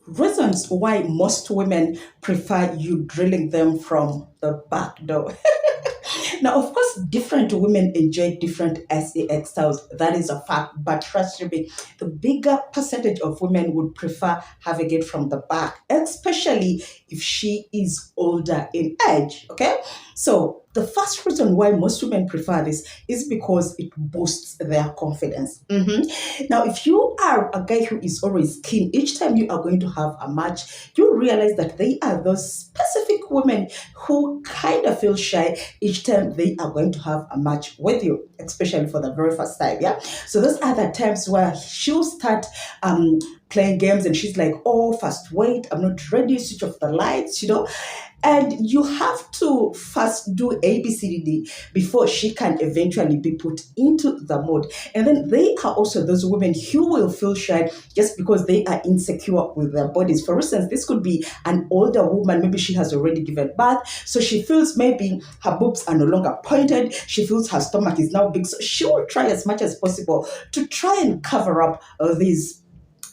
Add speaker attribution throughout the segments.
Speaker 1: Reasons why most women prefer you drilling them from the back door. Now, of course, different women enjoy different sex styles. That is a fact. But trust me, the bigger percentage of women would prefer having it from the back, especially if she is older in age. Okay? So, the first reason why most women prefer this is because it boosts their confidence. Now, if you are a guy who is always keen, each time you are going to have a match, you realize that they are those specific women who kind of feel shy each time they are going to have a match with you, especially for the very first time. Yeah. So those are the times where she'll start playing games and she's like, oh, first wait, I'm not ready, switch off the lights. And you have to first do ABCD before she can eventually be put into the mood. And then they are also those women who will feel shy just because they are insecure with their bodies. For instance, this could be an older woman, maybe she has already given birth, so she feels maybe her boobs are no longer pointed, she feels her stomach is now big, so she will try as much as possible to try and cover up these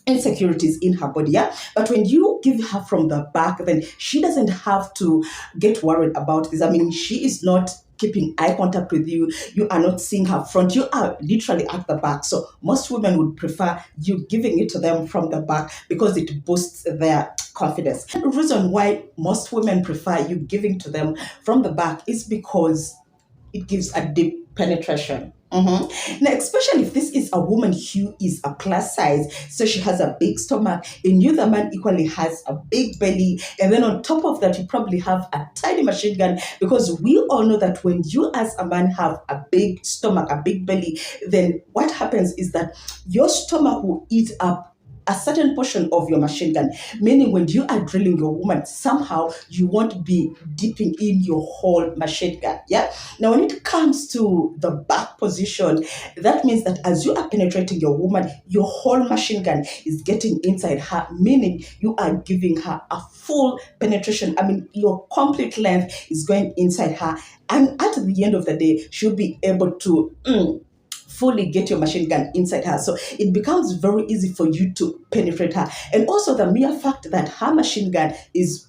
Speaker 1: insecurities in her body. Yeah, but when you give her from the back, then she doesn't have to get worried about this. I mean, she is not keeping eye contact with you, you are not seeing her front, you are literally at the back. So most women would prefer you giving it to them from the back because it boosts their confidence. The reason why most women prefer you giving to them from the back is because it gives a deep penetration. Now, especially if this is a woman who is a plus size, so she has a big stomach, and you, the man, equally has a big belly, and then on top of that, you probably have a tiny machine gun. Because we all know that when you, as a man, have a big stomach, a big belly, then what happens is that your stomach will eat up a certain portion of your machine gun, meaning when you are drilling your woman, somehow you won't be dipping in your whole machine gun. Yeah. Now, when it comes to the back position, that means that as you are penetrating your woman, your whole machine gun is getting inside her, meaning you are giving her a full penetration. I mean, your complete length is going inside her. And at the end of the day, she'll be able to fully get your machine gun inside her. So it becomes very easy for you to penetrate her. And also the mere fact that her machine gun is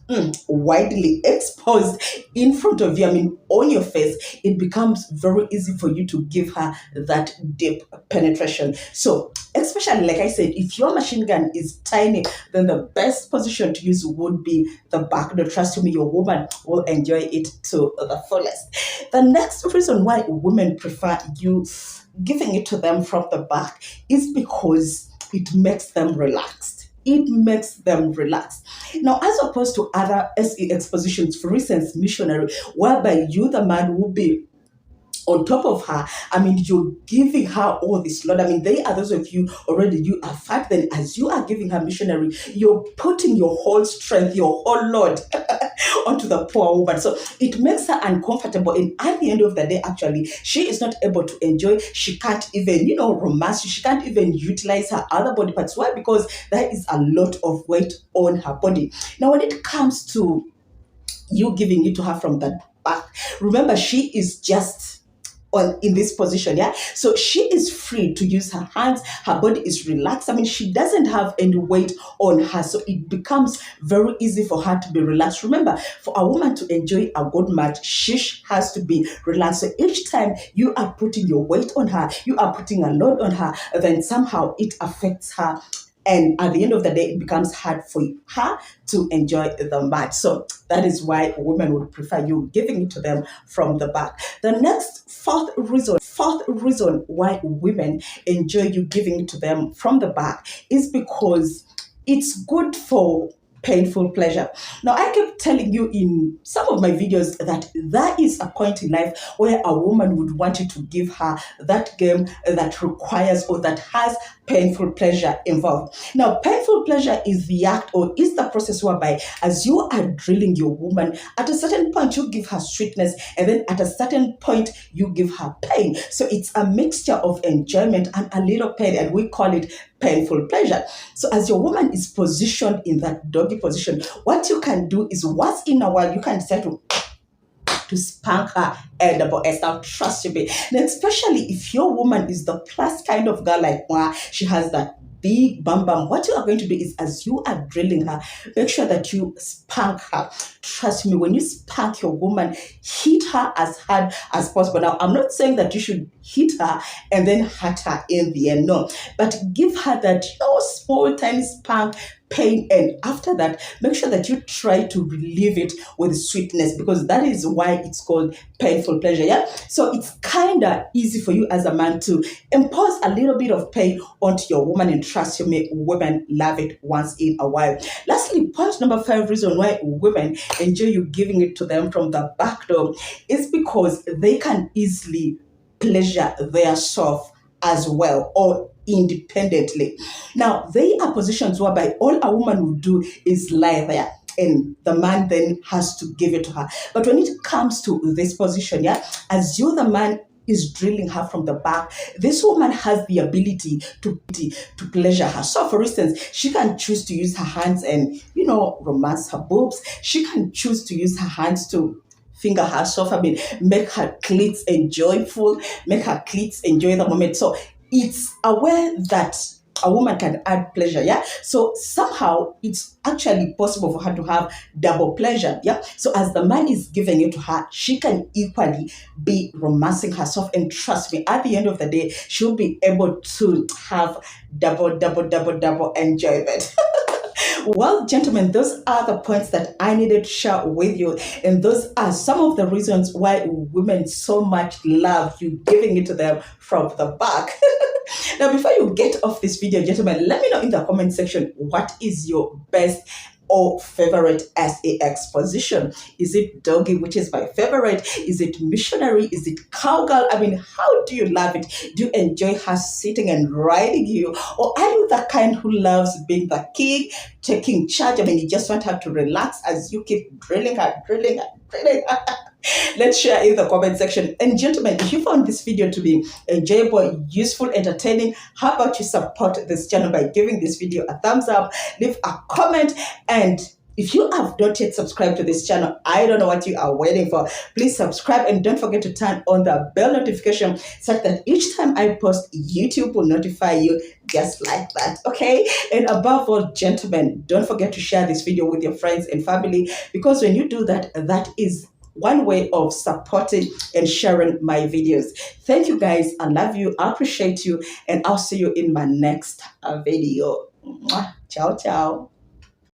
Speaker 1: widely exposed in front of you, I mean, on your face, it becomes very easy for you to give her that deep penetration. So especially, like I said, if your machine gun is tiny, then the best position to use would be the back door. Trust me, your woman will enjoy it to the fullest. The next reason why women prefer you giving it to them from the back is because it makes them relaxed. It makes them relaxed. Now, as opposed to other sex positions, for instance, missionary, whereby you, the man, will be on top of her. I mean, you're giving her all this load. I mean, they are those of you already, you are fat. Then as you are giving her missionary, you're putting your whole strength, your whole load onto the poor woman. So it makes her uncomfortable. And at the end of the day, actually, she is not able to enjoy. She can't even, romance you. She can't even utilize her other body parts. Why? Because there is a lot of weight on her body. Now, when it comes to you giving it to her from the back, remember, she is just in this position. Yeah, so she is free to use her hands, her body is relaxed. I mean, she doesn't have any weight on her, so it becomes very easy for her to be relaxed. Remember, for a woman to enjoy a good match, she has to be relaxed. So each time you are putting your weight on her, you are putting a load on her, then somehow it affects her. And at the end of the day, it becomes hard for her to enjoy the match. So that is why women would prefer you giving it to them from the back. The next fourth reason why women enjoy you giving it to them from the back is because it's good for painful pleasure. Now, I keep telling you in some of my videos that there is a point in life where a woman would want you to give her that game that requires or that has painful pleasure involved. Now, painful pleasure is the act or is the process whereby as you are drilling your woman, at a certain point you give her sweetness, and then at a certain point you give her pain. So it's a mixture of enjoyment and a little pain, and we call it painful pleasure. So as your woman is positioned in that doggy position, what you can do is once in a while you can decide to spank her elbow. Now, trust me, and especially if your woman is the plus kind of girl like she has that big bam bam, what you are going to do is, as you are drilling her, make sure that you spank her. Trust me, when you spank your woman, hit her as hard as possible. Now, I'm not saying that you should hit her and then hurt her in the end, no, but give her that small tiny spank, pain, and after that, make sure that you try to relieve it with sweetness, because that is why it's called painful pleasure. Yeah, so it's kind of easy for you as a man to impose a little bit of pain onto your woman, and trust me, women love it once in a while. Lastly, point number 5, reason why women enjoy you giving it to them from the back door is because they can easily pleasure their self as well, or independently. Now, they are positions whereby all a woman will do is lie there, and the man then has to give it to her. But when it comes to this position, yeah, as you, the man, is drilling her from the back, this woman has the ability to pleasure her. So, for instance, she can choose to use her hands and, romance her boobs. She can choose to use her hands to finger herself. I mean, make her cleats enjoyful, make her cleats enjoy the moment. So it's aware that a woman can add pleasure, yeah? So somehow it's actually possible for her to have double pleasure, yeah? So as the man is giving it to her, she can equally be romancing herself. And trust me, at the end of the day, she'll be able to have double enjoyment. Well, gentlemen, those are the points that I needed to share with you. And those are some of the reasons why women so much love you giving it to them from the back. Now, before you get off this video, gentlemen, let me know in the comment section, what is your best or favorite sex position? Is it doggy, which is my favorite? Is it missionary? Is it cowgirl? I mean, how do you love it? Do you enjoy her sitting and riding you? Or are you the kind who loves being the king, taking charge? I mean, you just want her to relax as you keep drilling her. Let's share in the comment section. And gentlemen, if you found this video to be enjoyable, useful, entertaining, how about you support this channel by giving this video a thumbs up, leave a comment, and if you have not yet subscribed to this channel, I don't know what you are waiting for. Please subscribe and don't forget to turn on the bell notification such that each time I post, YouTube will notify you just like that, okay? And above all, gentlemen, don't forget to share this video with your friends and family, because when you do that, that is one way of supporting and sharing my videos. Thank you guys. I love you. I appreciate you. And I'll see you in my next video. Mwah. Ciao, ciao.